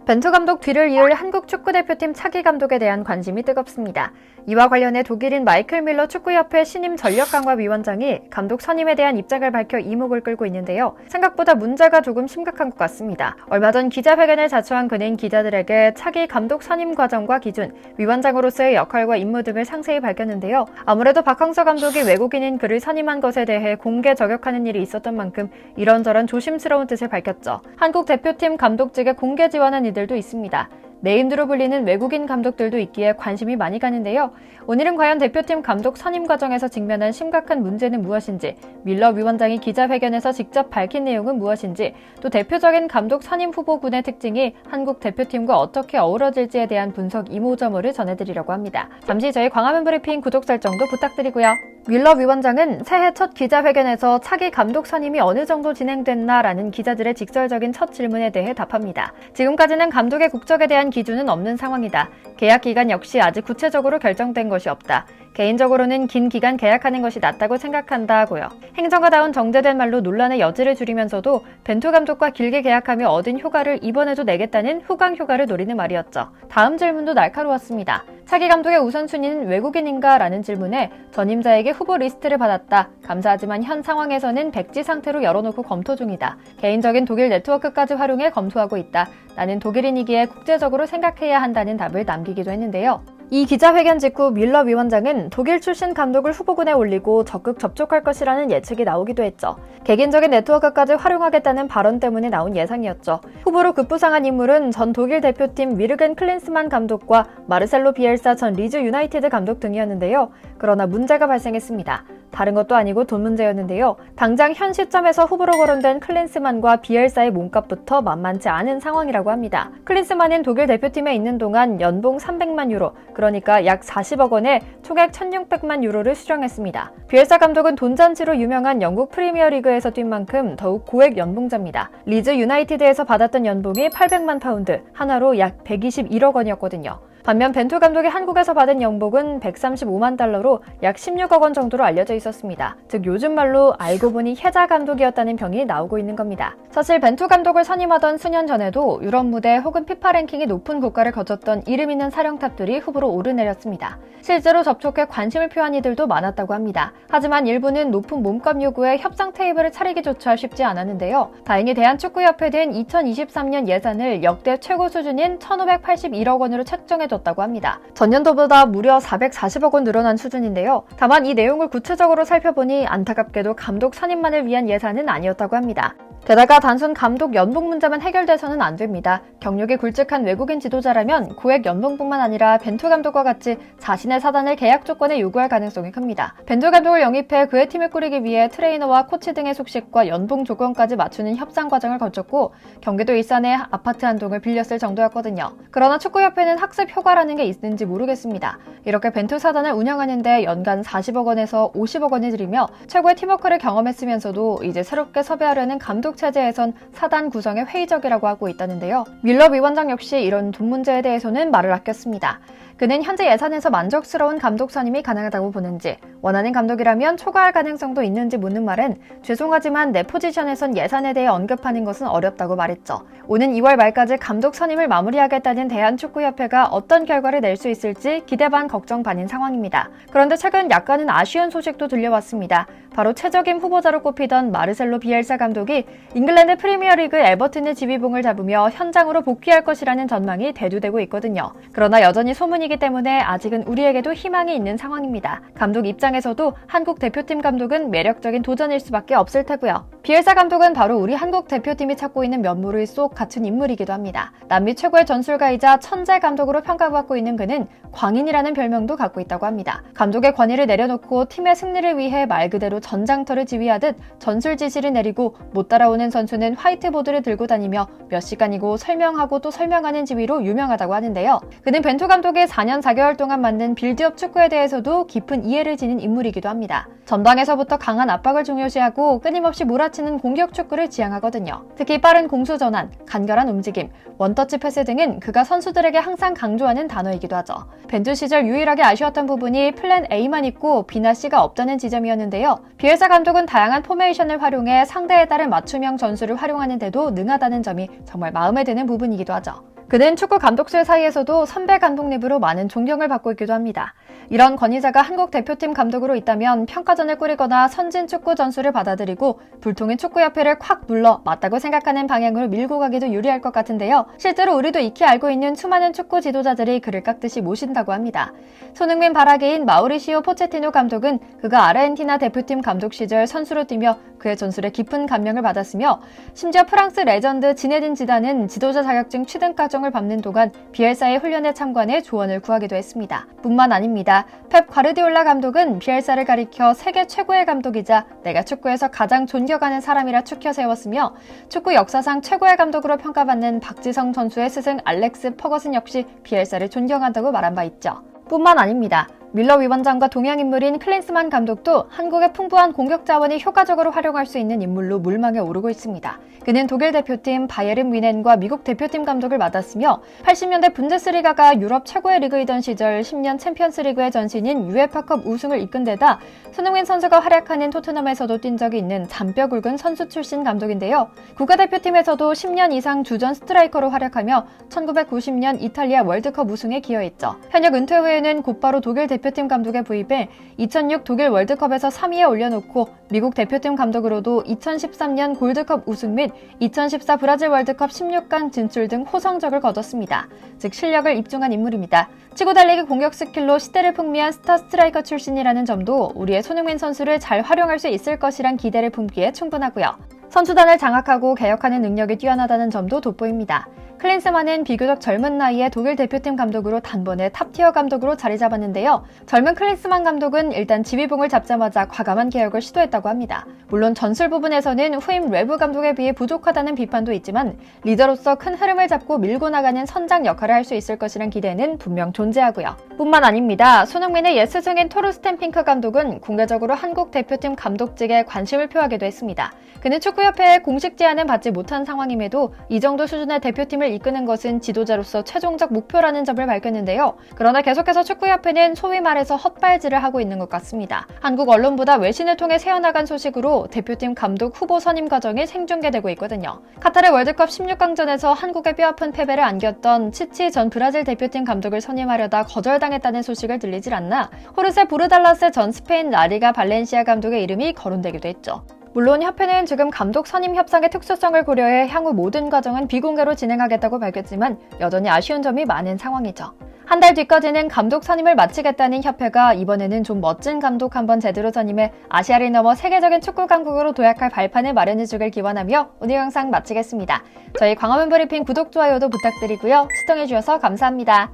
벤투 감독 뒤를 이을 한국 축구대표팀 차기 감독에 대한 관심이 뜨겁습니다. 이와 관련해 독일인 마이클 밀러 축구협회 신임 전력강화위원장이 감독 선임에 대한 입장을 밝혀 이목을 끌고 있는데요. 생각보다 문제가 조금 심각한 것 같습니다. 얼마 전 기자회견을 자초한 그는 기자들에게 차기 감독 선임 과정과 기준, 위원장으로서의 역할과 임무 등을 상세히 밝혔는데요. 아무래도 박항서 감독이 외국인인 그를 선임한 것에 대해 공개 저격하는 일이 있었던 만큼 이런저런 조심스러운 뜻을 밝혔죠. 한국 대표팀 감독직에 공개 지원한 이들도 있습니다. 네임드로 불리는 외국인 감독들도 있기에 관심이 많이 가는데요. 오늘은 과연 대표팀 감독 선임 과정에서 직면한 심각한 문제는 무엇인지, 밀러 위원장이 기자회견에서 직접 밝힌 내용은 무엇인지, 또 대표적인 감독 선임 후보군의 특징이 한국 대표팀과 어떻게 어우러질지에 대한 분석 이모저모를 전해드리려고 합니다. 잠시 저희 광화문 브리핑 구독 설정도 부탁드리고요. 밀러 위원장은 새해 첫 기자회견에서 차기 감독 선임이 어느 정도 진행됐나라는 기자들의 직설적인 첫 질문에 대해 답합니다. 지금까지는 감독의 국적에 대한 기준은 없는 상황이다. 계약 기간 역시 아직 구체적으로 결정된 것이 없다. 개인적으로는 긴 기간 계약하는 것이 낫다고 생각한다고요. 행정가다운 정제된 말로 논란의 여지를 줄이면서도 벤투 감독과 길게 계약하며 얻은 효과를 이번에도 내겠다는 후광 효과를 노리는 말이었죠. 다음 질문도 날카로웠습니다. 차기 감독의 우선순위는 외국인인가? 라는 질문에 전임자에게 후보 리스트를 받았다. 감사하지만 현 상황에서는 백지 상태로 열어놓고 검토 중이다. 개인적인 독일 네트워크까지 활용해 검토하고 있다. 나는 독일인이기에 국제적으로 생각해야 한다는 답을 남기기도 했는데요. 이 기자회견 직후 밀러 위원장은 독일 출신 감독을 후보군에 올리고 적극 접촉할 것이라는 예측이 나오기도 했죠. 개인적인 네트워크까지 활용하겠다는 발언 때문에 나온 예상이었죠. 후보로 급부상한 인물은 전 독일 대표팀 위르겐 클린스만 감독과 마르셀로 비엘사 전 리즈 유나이티드 감독 등이었는데요. 그러나 문제가 발생했습니다. 다른 것도 아니고 돈 문제였는데요. 당장 현 시점에서 후보로 거론된 클린스만과 비엘사의 몸값부터 만만치 않은 상황이라고 합니다. 클린스만은 독일 대표팀에 있는 동안 연봉 300만 유로, 그러니까 약 40억 원에 총액 1600만 유로를 수령했습니다. 비엘사 감독은 돈잔치로 유명한 영국 프리미어리그에서 뛴 만큼 더욱 고액 연봉자입니다. 리즈 유나이티드에서 받았던 연봉이 800만 파운드, 하나로 약 121억 원이었거든요. 반면 벤투 감독이 한국에서 받은 연봉은 135만 달러로 약 16억 원 정도로 알려져 있었습니다. 즉 요즘 말로 알고 보니 혜자 감독이었다는 평이 나오고 있는 겁니다. 사실 벤투 감독을 선임하던 수년 전에도 유럽 무대 혹은 피파 랭킹이 높은 국가를 거쳤던 이름 있는 사령탑들이 후보로 오르내렸습니다. 실제로 접촉해 관심을 표한 이들도 많았다고 합니다. 하지만 일부는 높은 몸값 요구에 협상 테이블을 차리기조차 쉽지 않았는데요. 다행히 대한축구협회 등 2023년 예산을 역대 최고 수준인 1,581억 원으로 책정해줬다고 합니다. 전년도보다 무려 440억 원 늘어난 수준인데요. 다만 이 내용을 구체적으로 살펴보니 안타깝게도 감독 선임만을 위한 예산은 아니었다고 합니다. 게다가 단순 감독 연봉 문제만 해결돼서는 안 됩니다. 경력이 굵직한 외국인 지도자라면 고액 연봉뿐만 아니라 벤투 감독과 같이 자신의 사단을 계약 조건에 요구할 가능성이 큽니다. 벤투 감독을 영입해 그의 팀을 꾸리기 위해 트레이너와 코치 등의 숙식과 연봉 조건까지 맞추는 협상 과정을 거쳤고 경기도 일산에 아파트 한 동을 빌렸을 정도였거든요. 그러나 축구협회는 학습 효과라는 게 있는지 모르겠습니다. 이렇게 벤투 사단을 운영하는데 연간 40억 원에서 50억 원을 들이며 최고의 팀워크를 경험했으면서도 이제 새롭게 섭외하려는 감독 체제에선 사단 구성에 회의적이라고 하고 있다는데요. 밀러 위원장 역시 이런 돈 문제에 대해서는 말을 아꼈습니다. 그는 현재 예산에서 만족스러운 감독 선임이 가능하다고 보는지, 원하는 감독이라면 초과할 가능성도 있는지 묻는 말은 죄송하지만 내 포지션에선 예산에 대해 언급하는 것은 어렵다고 말했죠. 오는 2월 말까지 감독 선임을 마무리하겠다는 대한축구협회가 어떤 결과를 낼 수 있을지 기대 반 걱정 반인 상황입니다. 그런데 최근 약간은 아쉬운 소식도 들려왔습니다. 바로 최적임 후보자로 꼽히던 마르셀로 비엘사 감독이 잉글랜드 프리미어리그 에버튼의 지휘봉을 잡으며 현장으로 복귀할 것이라는 전망이 대두되고 있거든요. 그러나 여전히 소문이기 때문에 아직은 우리에게도 희망이 있는 상황입니다. 감독 입장에서도 한국 대표팀 감독은 매력적인 도전일 수밖에 없을 테고요. 비엘사 감독은 바로 우리 한국 대표팀이 찾고 있는 면모를 쏙 갖춘 인물이기도 합니다. 남미 최고의 전술가이자 천재 감독으로 평가받고 있는 그는 광인이라는 별명도 갖고 있다고 합니다. 감독의 권위를 내려놓고 팀의 승리를 위해 말 그대로 전장터를 지휘하듯 전술 지시를 내리고 못 따라오는 선수는 화이트보드를 들고 다니며 몇 시간이고 설명하고 또 설명하는 지휘로 유명하다고 하는데요. 그는 벤투 감독의 4년 4개월 동안 만든 빌드업 축구에 대해서도 깊은 이해를 지닌 인물이기도 합니다. 전방에서부터 강한 압박을 중요시하고 끊임없이 몰아치는 공격 축구를 지향하거든요. 특히 빠른 공수 전환, 간결한 움직임, 원터치 패스 등은 그가 선수들에게 항상 강조하는 단어이기도 하죠. 벤투 시절 유일하게 아쉬웠던 부분이 플랜 A만 있고 B나 C가 없다는 지점이었는데요. 비엘사 감독은 다양한 포메이션을 활용해 상대에 따른 맞춤형 전술을 활용하는 데도 능하다는 점이 정말 마음에 드는 부분이기도 하죠. 그는 축구 감독들 사이에서도 선배 감독님으로 많은 존경을 받고 있기도 합니다. 이런 권위자가 한국 대표팀 감독으로 있다면 평가전을 꾸리거나 선진 축구 전술을 받아들이고 불통인 축구협회를 콱 눌러 맞다고 생각하는 방향으로 밀고 가기도 유리할 것 같은데요. 실제로 우리도 익히 알고 있는 수많은 축구 지도자들이 그를 깎듯이 모신다고 합니다. 손흥민 발아개인 마우리시오 포체티노 감독은 그가 아르헨티나 대표팀 감독 시절 선수로 뛰며 그의 전술에 깊은 감명을 받았으며 심지어 프랑스 레전드 지네딘 지단은 지도자 자격증 취득 과정을 밟는 동안 비엘사의 훈련에 참관해 조언을 구하기도 했습니다. 뿐만 아닙니다. 펩 과르디올라 감독은 비엘사를 가리켜 세계 최고의 감독이자 내가 축구에서 가장 존경하는 사람이라 추켜 세웠으며 축구 역사상 최고의 감독으로 평가받는 박지성 선수의 스승 알렉스 퍼거슨 역시 비엘사를 존경한다고 말한 바 있죠. 뿐만 아닙니다. 밀러 위원장과 동양인물인 클린스만 감독도 한국의 풍부한 공격 자원이 효과적으로 활용할 수 있는 인물로 물망에 오르고 있습니다. 그는 독일 대표팀 바이에른 뮌헨과 미국 대표팀 감독을 맡았으며 80년대 분데스리가가 유럽 최고의 리그이던 시절 10년 챔피언스리그의 전신인 유에파컵 우승을 이끈 데다 손흥민 선수가 활약하는 토트넘에서도 뛴 적이 있는 잔뼈 굵은 선수 출신 감독인데요. 국가대표팀에서도 10년 이상 주전 스트라이커로 활약하며 1990년 이탈리아 월드컵 우승에 기여했죠. 현역 은퇴 후에는 곧바로 독일 대표팀 감독에 부임해 2006 독일 월드컵에서 3위에 올려놓고 미국 대표팀 감독으로도 2013년 골드컵 우승 및 2014 브라질 월드컵 16강 진출 등 호성적을 거뒀습니다. 즉 실력을 입증한 인물입니다. 치고 달리기 공격 스킬로 시대를 풍미한 스타 스트라이커 출신이라는 점도 우리의 손흥민 선수를 잘 활용할 수 있을 것이란 기대를 품기에 충분하고요. 선수단을 장악하고 개혁하는 능력이 뛰어나다는 점도 돋보입니다. 클린스만은 비교적 젊은 나이에 독일 대표팀 감독으로 단번에 탑티어 감독으로 자리 잡았는데요. 젊은 클린스만 감독은 일단 지휘봉을 잡자마자 과감한 개혁을 시도했다고 합니다. 물론 전술 부분에서는 후임 레브 감독에 비해 부족하다는 비판도 있지만 리더로서 큰 흐름을 잡고 밀고 나가는 선장 역할을 할 수 있을 것이란 기대는 분명 존재하고요. 뿐만 아닙니다. 손흥민의 옛 스승인 토르스텐 핑크 감독은 공개적으로 한국 대표팀 감독직에 관심을 표하기도 했습니다. 그는 축구협회의 공식 제안은 받지 못한 상황임에도 이 정도 수준의 대표팀을 이끄는 것은 지도자로서 최종적 목표라는 점을 밝혔는데요. 그러나 계속해서 축구협회는 소위 말해서 헛발질을 하고 있는 것 같습니다. 한국 언론보다 외신을 통해 새어나간 소식으로 대표팀 감독 후보 선임 과정이 생중계되고 있거든요. 카타르 월드컵 16강전에서 한국의 뼈아픈 패배를 안겼던 치치 전 브라질 대표팀 감독을 선임하려다 거절당했다는 소식을 들리질 않나 호르세 보르달라스 전 스페인 라리가 발렌시아 감독의 이름이 거론되기도 했죠. 물론 협회는 지금 감독 선임 협상의 특수성을 고려해 향후 모든 과정은 비공개로 진행하겠다고 밝혔지만 여전히 아쉬운 점이 많은 상황이죠. 한 달 뒤까지는 감독 선임을 마치겠다는 협회가 이번에는 좀 멋진 감독 한번 제대로 선임해 아시아를 넘어 세계적인 축구 강국으로 도약할 발판을 마련해주길 기원하며 오늘 영상 마치겠습니다. 저희 광화문 브리핑 구독, 좋아요도 부탁드리고요. 시청해주셔서 감사합니다.